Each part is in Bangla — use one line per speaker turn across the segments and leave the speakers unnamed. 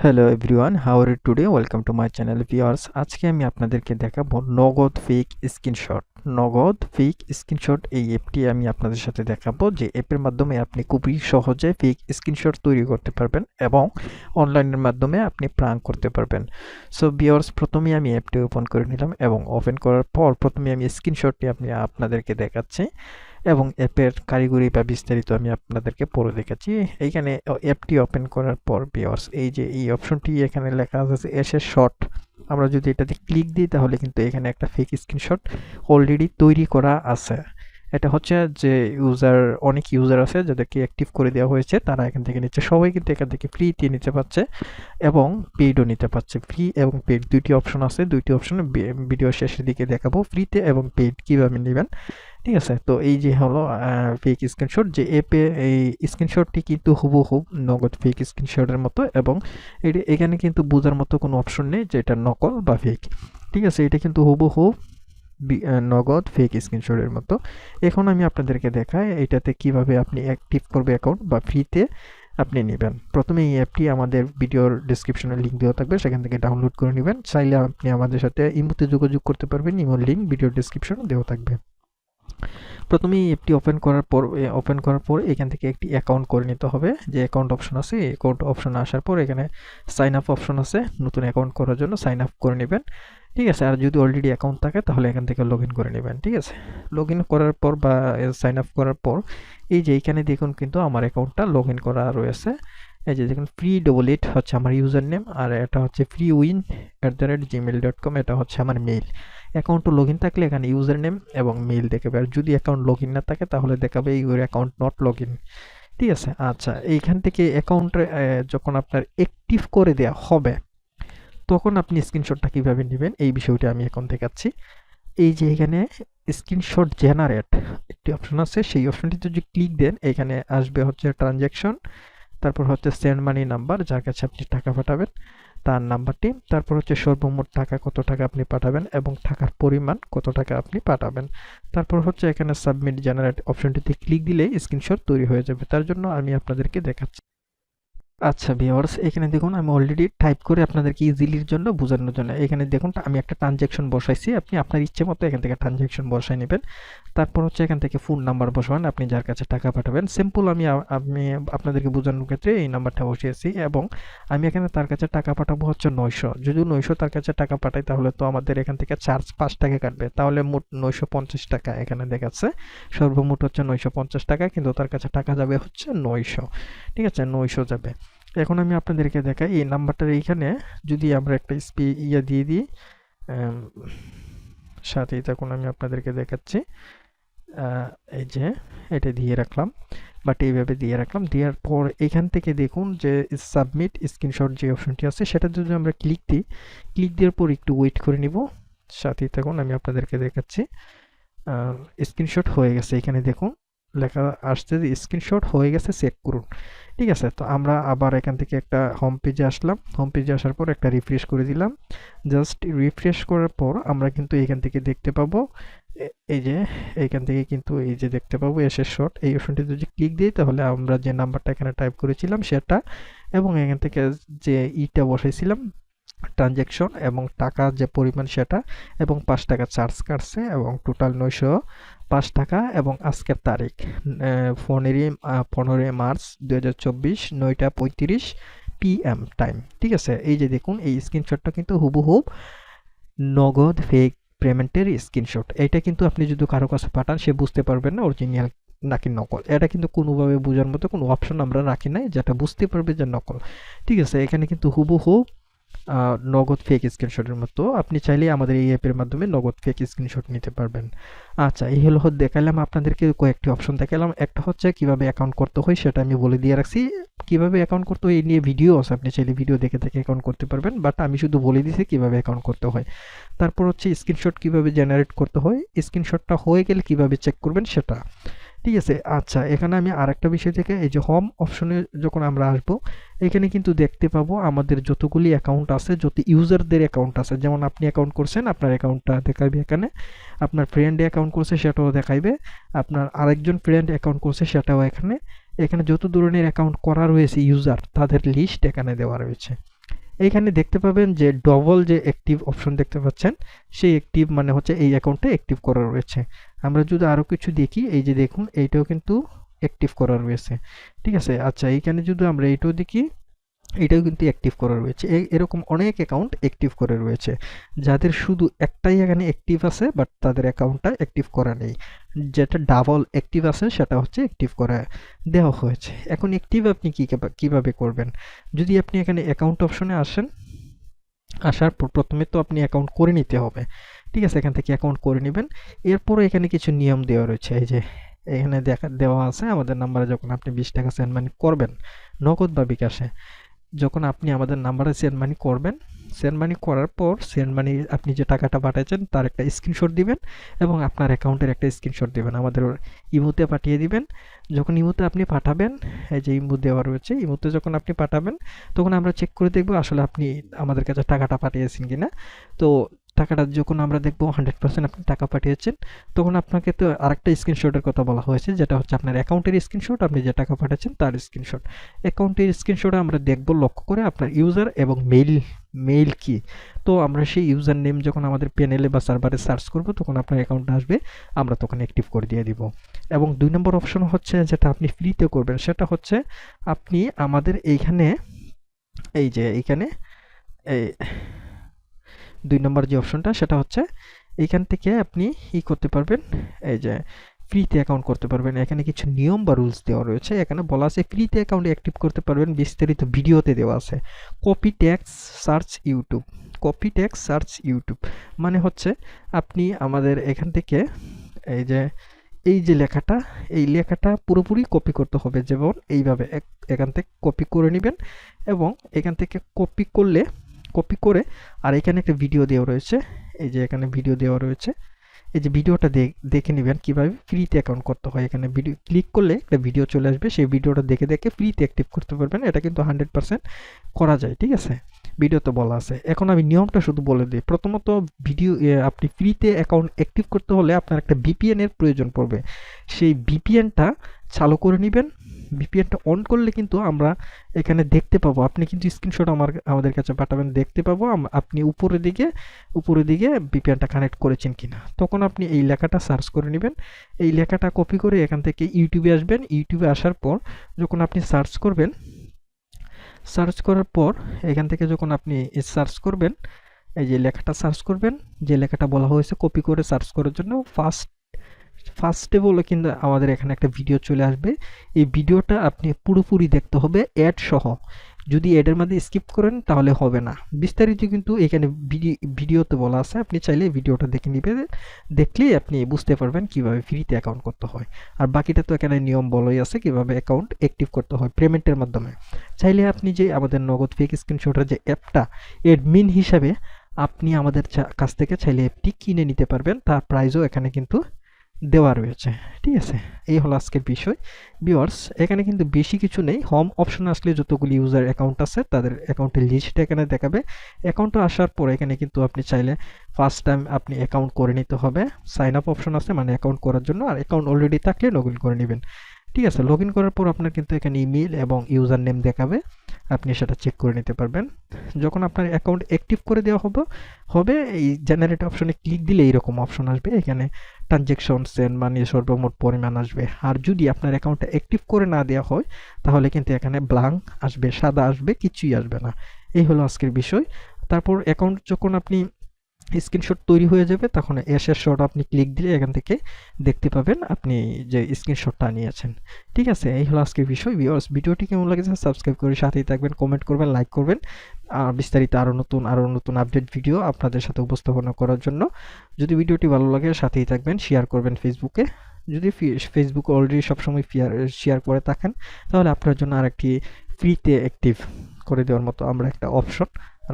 Hello everyone, how are you today? Welcome to my channel viewers. আজকে আমি আপনাদেরকে দেখাবো Nagad fake screenshot. Nagad fake screenshot এই অ্যাপটি আমি আপনাদের সাথে দেখাবো, যে অ্যাপের মাধ্যমে আপনি খুবই সহজে ফেক স্ক্রিনশট তৈরি করতে পারবেন এবং অনলাইনের মাধ্যমে আপনি প্রাঙ্ক করতে পারবেন। সো ভিউয়ার্স, প্রথমে আমি অ্যাপটি ওপেন করে নিলাম এবং ওপেন করার পর প্রথমে আমি স্ক্রিনশটটি আপনাদেরকে দেখাচ্ছি এবং অ্যাপের কারিগরি বা বিস্তারিত আমি আপনাদেরকে পরে দেখাচ্ছি। এইখানে অ্যাপটি ওপেন করার পর ভিউয়ার্স, এই যে এই অপশনটি এখানে লেখা আছে এসে শট, আমরা যদি এটাতে ক্লিক দিই তাহলে কিন্তু এখানে একটা ফেক স্ক্রিনশট অলরেডি তৈরি করা আছে। এটা হচ্ছে যে অনেক ইউজার আছে যাদেরকে অ্যাক্টিভ করে দেওয়া হয়েছে, তারা এখান থেকে নিচ্ছে। সবাই কিন্তু এখান থেকে ফ্রিতে নিতে পারছে এবং পেইডও নিতে পারছে। ফ্রি এবং পেইড দুইটি অপশন আছে, দুইটি অপশন ভিডিও শেষের দিকে দেখাবো ফ্রিতে এবং পেইড কীভাবে নেবেন। ঠিক আছে, তো এই যে হলো ফেক স্ক্রিনশট। যে অ্যাপে এই স্ক্রিনশটটি কিন্তু হুবহু নগদ ফেক স্ক্রিনশটের মতো, এবং এখানে কিন্তু বোঝার মতো কোনো অপশন নেই যে এটা নকল বা ফেক। ঠিক আছে, এটা কিন্তু হুবহু নগদ ফেক স্ক্রিনশটের মতো। এখন আমি আপনাদেরকে দেখাই এটাতে কিভাবে আপনি অ্যাক্টিভ করবে অ্যাকাউন্ট বা ফ্রিতে আপনি নেবেন। প্রথমে এই অ্যাপটি আমাদের ভিডিওর ডিসক্রিপশনে লিঙ্ক দেওয়া থাকবে, সেখান থেকে ডাউনলোড করে নেবেন। চাইলে আপনি আমাদের সাথে ইমোতে যোগাযোগ করতে পারবেন, ইমোর লিঙ্ক ভিডিওর ডিসক্রিপশনে দেওয়া থাকবে। প্রথমে এই অ্যাপটি ওপেন করার পর এখান থেকে একটি অ্যাকাউন্ট করে নিতে হবে। যে অ্যাকাউন্ট অপশন আছে, এই অ্যাকাউন্ট অপশন আসার পর এখানে সাইন আপ অপশন আছে, নতুন অ্যাকাউন্ট করার জন্য সাইন আপ করে নেবেন। ঠিক আছে, আর যদি অলরেডি অ্যাকাউন্ট থাকে তাহলে এখান থেকে লগ ইন করে নেবেন। ঠিক আছে, লগ ইন করার পর বা সাইন আপ করার পর এই যে এইখানে দেখুন কিন্তু আমার অ্যাকাউন্টটা লগ ইন করা রয়েছে। এই যে দেখুন free88 হচ্ছে আমার ইউজার নেম, আর এটা হচ্ছে freewin@gmail.com, এটা হচ্ছে আমার মেইল। অ্যাকাউন্টে লগ ইন থাকলে এখানে ইউজার নেম এবং মেইল দেখাবে, আর যদি অ্যাকাউন্ট লগ ইন না থাকে তাহলে দেখাবে your account not log in. ঠিক আছে, আচ্ছা, এইখান থেকে অ্যাকাউন্টে যখন আপনার অ্যাক্টিভ করে দেওয়া হবে তখন আপনি স্ক্রিনশটটা কীভাবে নেবেন এই বিষয়টা আমি এখন দেখাচ্ছি। এই যে এখানে স্ক্রিনশট জেনারেট একটি অপশন আছে, সেই অপশনটিতে যদি ক্লিক দেন এখানে আসবে হচ্ছে ট্রানজ্যাকশন, তারপর হচ্ছে সেন্ড মানি নাম্বার, যার কাছে আপনি টাকা পাঠাবেন তার নাম্বারটি, তারপর হচ্ছে সর্বমোট টাকা কত টাকা আপনি পাঠাবেন এবং টাকার পরিমাণ কত টাকা আপনি পাঠাবেন। তারপর হচ্ছে এখানে সাবমিট জেনারেট অপশনটিতে ক্লিক দিলে স্ক্রিনশট তৈরি হয়ে যাবে। তার জন্য আমি আপনাদেরকে দেখাচ্ছি। আচ্ছা ভিউয়ার্স, এখানে দেখুন আমি অলরেডি টাইপ করে আপনাদেরকে ইজিলির জন্য বোঝানোর জন্য এখানে দেখুন আমি একটা ট্রানজ্যাকশন বসাইছি। আপনি আপনার ইচ্ছে মতো এখান থেকে ট্রানজ্যাকশন বসাই নেবেন। তারপর হচ্ছে এখান থেকে ফোন নাম্বার বসাবেন আপনি যার কাছে টাকা পাঠাবেন। সিম্পল আমি আপনাদেরকে বোঝানোর ক্ষেত্রে এই নাম্বারটা বসিয়েছি এবং আমি এখানে তার কাছে টাকা পাঠাবো হচ্ছে 900। যদি 900 তার কাছে টাকা পাঠাই তাহলে তো আমাদের এখান থেকে চার্জ 5 টাকা কাটবে, তাহলে মোট 950 টাকা এখানে দেখাচ্ছে। সর্বমোট হচ্ছে 950 টাকা, কিন্তু তার কাছে টাকা যাবে হচ্ছে 900। ঠিক আছে, 900 যাবে। এখন আমি আপনাদেরকে দেখাই এই নাম্বারটার এইখানে যদি আমরা একটা দিয়ে দিই, সাথেই তখন আমি আপনাদেরকে দেখাচ্ছি। এই যে এটা দিয়ে রাখলাম, বাট এইভাবে দিয়ে রাখলাম। দেওয়ার পর এখান থেকে দেখুন যে সাবমিট স্ক্রিনশট যে অপশনটি আছে সেটা যদি আমরা ক্লিক দিই, ক্লিক দেওয়ার পর একটু ওয়েট করে নিব। সাথেই তখন আমি আপনাদেরকে দেখাচ্ছি স্ক্রিনশট হয়ে গেছে। এখানে দেখুন লেখা আসছে যে স্ক্রিনশট হয়ে গেছে, চেক করুন। ঠিক আছে, তো আমরা আবার এখান থেকে একটা হোম পেজে আসলাম। হোম পেজে আসার পর একটা রিফ্রেশ করে দিলাম। জাস্ট রিফ্রেশ করার পর আমরা কিন্তু এখান থেকে দেখতে পাবো এই যে এইখান থেকে কিন্তু এই যে দেখতে পাবো এসে শট, এই অপশনটি যদি ক্লিক দিই তাহলে আমরা যে নাম্বারটা এখানে টাইপ করেছিলাম সেটা এবং এখান থেকে যে ইটা বসাইছিলাম ট্রানজ্যাকশন এবং টাকা যে পরিমাণ সেটা এবং 5 টাকা চার্জ কাটছে এবং টোটাল 905 টাকা এবং আজকের তারিখ 15 মার্চ 2024 9:35 PM টাইম। ঠিক আছে, এই যে দেখুন এই স্ক্রিনশটটা কিন্তু হুবহু নগদ ফেক পেমেন্টের স্ক্রিনশট। এটা কিন্তু আপনি যদি কারো কাছে পাঠান সে বুঝতে পারবেন না অরিজিনাল নাকি নকল। এটা কিন্তু কোনোভাবে বোঝার মতো কোনো অপশন আমরা রাখি নাই যেটা বুঝতে পারবে যে নকল। ঠিক আছে, এখানে কিন্তু হুবহু নগদ ফেক স্ক্রিনশটের মতো আপনি চাইলে আমাদের এই অ্যাপের মাধ্যমে নগদ ফেক স্ক্রিনশট নিতে পারবেন। আচ্ছা, এই হলো দেখালাম আপনাদেরকে কয়েকটি অপশন দেখালাম। একটা হচ্ছে কিভাবে অ্যাকাউন্ট করতে হয় সেটা আমি বলে দিয়ে রাখছি। কিভাবে অ্যাকাউন্ট করতে হয় এই নিয়ে ভিডিও আছে, আপনি চাইলে ভিডিও দেখে দেখে অ্যাকাউন্ট করতে পারবেন, বাট আমি শুধু বলে দিয়েছি কিভাবে অ্যাকাউন্ট করতে হয়। তারপর হচ্ছে স্ক্রিনশট কিভাবে জেনারেট করতে হয়, স্ক্রিনশটটা হয়ে গেলে কিভাবে চেক করবেন সেটা। ঠিক আছে, আচ্ছা, এখানে আমি আরেকটা বিষয় থেকে এই যে হোম অপশনে যখন আমরা আসবো এখানে কিন্তু দেখতে পাবো আমাদের যতগুলি অ্যাকাউন্ট আছে, যত ইউজারদের অ্যাকাউন্ট আছে, যেমন আপনি অ্যাকাউন্ট করছেন আপনার অ্যাকাউন্টটা দেখাবে এখানে, আপনার ফ্রেন্ড অ্যাকাউন্ট করছে সেটাও দেখাইবে, আপনার আরেকজন ফ্রেন্ড অ্যাকাউন্ট করছে সেটাও এখানে যত ধরনের অ্যাকাউন্ট করা রয়েছে ইউজার তাদের লিস্ট এখানে দেওয়া রয়েছে। এইখানে দেখতে পাবেন যে ডবল যে অ্যাক্টিভ অপশন দেখতে পাচ্ছেন, সেই অ্যাক্টিভ মানে হচ্ছে এই অ্যাকাউন্টটা অ্যাক্টিভ করা রয়েছে। আমরা যদি আরও কিছু দেখি, এই যে দেখুন এইটাও কিন্তু অ্যাক্টিভ করা রয়েছে, ঠিক আছে। আচ্ছা, এইখানে যদি আমরা এইটাও দেখি, এটাও কিন্তু অ্যাক্টিভ করা রয়েছে। এরকম অনেক অ্যাকাউন্ট অ্যাক্টিভ করে রয়েছে, যাদের শুধু একটাই এখানে অ্যাক্টিভ আছে বাট তাদের অ্যাকাউন্টটা অ্যাক্টিভ করা নেই। যেটা ডাবল অ্যাক্টিভ আছে সেটা হচ্ছে অ্যাক্টিভ করা দেওয়া হয়েছে। এখন অ্যাক্টিভ আপনি কীভাবে করবেন? যদি আপনি এখানে অ্যাকাউন্ট অপশনে আসেন, আসার পর প্রথমে তো আপনি অ্যাকাউন্ট করে নিতে হবে, ঠিক আছে। এখান থেকে অ্যাকাউন্ট করে নেবেন। এরপরে এখানে কিছু নিয়ম দেওয়া রয়েছে, এই যে এখানে দেওয়া আছে আমাদের নাম্বারে যখন আপনি 20 টাকা সেন্ড মানি করবেন নগদ বা বিকাশে, যখন আপনি আমাদের নাম্বারে সেন্ড মানি করবেন, সেন্ড মানি করার পর সেন্ড মানি আপনি যে টাকাটা পাঠাচ্ছেন তার একটা স্ক্রিনশট দিবেন এবং আপনার অ্যাকাউন্টের একটা স্ক্রিনশট দিবেন, আমাদের ইমোতে পাঠিয়ে দিবেন। যখন ইমোতে আপনি পাঠাবেন, এই যে ইমো দেওয়া রয়েছে, ইমোতে যখন আপনি পাঠাবেন তখন আমরা চেক করে দেখব আসলে আপনি আমাদের কাছে টাকাটা পাঠিয়েছেন কিনা। তো টাকাটা যখন আমরা দেখব 100% আপনি টাকা পাঠিয়েছেন, তখন আপনাকে তো আরেকটা স্ক্রিনশটের কথা বলা হয়েছে, যেটা হচ্ছে আপনার অ্যাকাউন্টের স্ক্রিনশট, আপনি যে টাকা পাঠাচ্ছেন তার স্ক্রিনশট। অ্যাকাউন্টের স্ক্রিনশট আমরা দেখব লক্ষ্য করে আপনার ইউজার এবং মেইল কি। তো আমরা সেই ইউজার নেম যখন আমাদের প্যানেলে বা সার্ভারে সার্চ করব তখন আপনার অ্যাকাউন্টটা আসবে, আমরা তখন অ্যাক্টিভ করে দিয়ে দিব। এবং 2 নম্বর অপশন হচ্ছে যেটা আপনি ফ্রিতে করবেন, সেটা হচ্ছে আপনি আমাদের এইখানে, এই যে এইখানে এই 2 নম্বর যে অপশনটা সেটা হচ্ছে এইখান থেকে আপনি করতে পারবেন, এই যে ফ্রিতে অ্যাকাউন্ট করতে পারবেন। এখানে কিছু নিয়ম বা রুলস দেওয়া রয়েছে, এখানে বলা আছে ফ্রিতে অ্যাকাউন্ট অ্যাক্টিভ করতে পারবেন, বিস্তারিত ভিডিওতে দেওয়া আছে। Copy tax search YouTube, copy tax search YouTube মানে হচ্ছে আপনি আমাদের এখান থেকে এই যে লেখাটা, এই লেখাটা পুরোপুরি কপি করতে হবে, যেমন এইভাবে এখান থেকে কপি করে নেবেন এবং এখান থেকে কপি করে আর এখানে একটা ভিডিও দেওয়া রয়েছে, এই যে এখানে ভিডিও দেওয়া রয়েছে, এই যে ভিডিওটা দেখে নেবেন কিভাবে ফ্রিতে অ্যাকাউন্ট করতে হয়। এখানে ভিডিও ক্লিক করলে একটা ভিডিও চলে আসবে, সেই ভিডিওটা দেখে ফ্রিতে অ্যাক্টিভ করতে পারবেন। এটা কিন্তু 100% করা যায়, ঠিক আছে, ভিডিওতে বলা আছে। এখন আমি নিয়মটা শুধু বলে দিই। প্রথমত আপনি ফ্রিতে অ্যাকাউন্ট অ্যাক্টিভ করতে হলে আপনার একটা ভিপিএন এর প্রয়োজন পড়বে, সেই ভিপিএনটা চালু করে নেবেন। ভিপিএনটা অন করলে কিন্তু আমরা এখানে দেখতে পাবো, আপনি কিন্তু স্ক্রিনশট আমাদের কাছে পাঠাবেন, দেখতে পাবো আপনি উপরের দিকে ভিপিএনটা কানেক্ট করেছেন কিনা। তখন আপনি এই লেখাটা সার্চ করে নেবেন, এই লেখাটা কপি করে এখান থেকে ইউটিউবে আসবেন। ইউটিউবে আসার পর যখন আপনি সার্চ করবেন, সার্চ করার পর এখান থেকে যখন আপনি সার্চ করবেন, এই যে লেখাটা সার্চ করবেন, যে লেখাটা বলা হয়েছে কপি করে সার্চ করার জন্য, ফার্স্টে বলে কিন্তু আমাদের এখানে একটা ভিডিও চলে আসবে। এই ভিডিওটা আপনি পুরোপুরি দেখতে হবে অ্যাড সহ, যদি অ্যাডের মধ্যে স্কিপ করেন তাহলে হবে না। বিস্তারিত কিন্তু এখানে ভিডিওতে বলা আছে, আপনি চাইলে ভিডিওটা দেখে নেবেন, দেখলেই আপনি বুঝতে পারবেন কিভাবে ফ্রিতে অ্যাকাউন্ট করতে হয়। আর বাকিটা তো এখানে নিয়ম বলাই আছে কিভাবে অ্যাকাউন্ট অ্যাক্টিভ করতে হয় পেমেন্টের মাধ্যমে। চাইলে আপনি যে আমাদের নগদ ফেক স্ক্রিনশটের যে অ্যাপটা, অ্যাডমিন হিসাবে আপনি আমাদের কাছ থেকে চাইলে অ্যাপটি কিনে নিতে পারবেন, তার প্রাইসও এখানে কিন্তু দেওয়া রয়েছে, ঠিক আছে। এই হলো আজকের বিষয় ভিউয়ার্স। এখানে কিন্তু বেশি কিছু নেই, হোম অপশনে আসলে যতগুলি ইউজার অ্যাকাউন্ট আছে তাদের অ্যাকাউন্টের লিস্টটা এখানে দেখাবে। অ্যাকাউন্টে আসার পর এখানে কিন্তু আপনি চাইলে ফার্স্ট টাইম আপনি অ্যাকাউন্ট করে নিতে হবে, সাইন আপ অপশন আছে মানে অ্যাকাউন্ট করার জন্য, আর অ্যাকাউন্ট অলরেডি থাকলে লগ ইন করে নেবেন, ঠিক আছে। লগ ইন করার পর আপনার কিন্তু এখানে ইমেল এবং ইউজার নেম দেখাবে, আপনি সেটা চেক করে নিতে পারবেন। যখন আপনার অ্যাকাউন্ট অ্যাক্টিভ করে দেওয়া হবে এই জেনারেট অপশনে ক্লিক দিলে এইরকম অপশন আসবে, এখানে ট্রানজ্যাকশন সেন্ড মানি সর্বমোট পরিমাণ আসবে। আর যদি আপনার অ্যাকাউন্টটা অ্যাক্টিভ করে না দেওয়া হয় তাহলে কিন্তু এখানে ব্ল্যাঙ্ক আসবে, সাদা আসবে, কিছুই আসবে না। এই হলো আজকের বিষয়। তারপর অ্যাকাউন্ট যখন আপনি স্ক্রিনশট তৈরি হয়ে যাবে তখন এসের শট আপনি ক্লিক দিলে এখান থেকে দেখতে পাবেন আপনি যে স্ক্রিনশটটা নিয়েছেন, ঠিক আছে। এই হলো আজকের বিষয় ভিউয়ার্স। ভিডিওটি কেমন লেগেছে সাবস্ক্রাইব করে সাথেই থাকবেন, কমেন্ট করবেন, লাইক করবেন, আর বিস্তারিত আরও নতুন আপডেট ভিডিও আপনাদের সাথে উপস্থাপনা করার জন্য। যদি ভিডিওটি ভালো লাগে সাথেই থাকবেন, শেয়ার করবেন ফেসবুকে। যদি ফেসবুকে অলরেডি সবসময় শেয়ার করে থাকেন তাহলে আপনার জন্য আরেকটি ফ্রিতে অ্যাক্টিভ করে দেওয়ার মতো আমরা একটা অপশন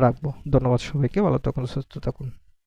রাখবো। ধন্যবাদ সবাইকে, ভালো থাকুন, সুস্থ থাকুন।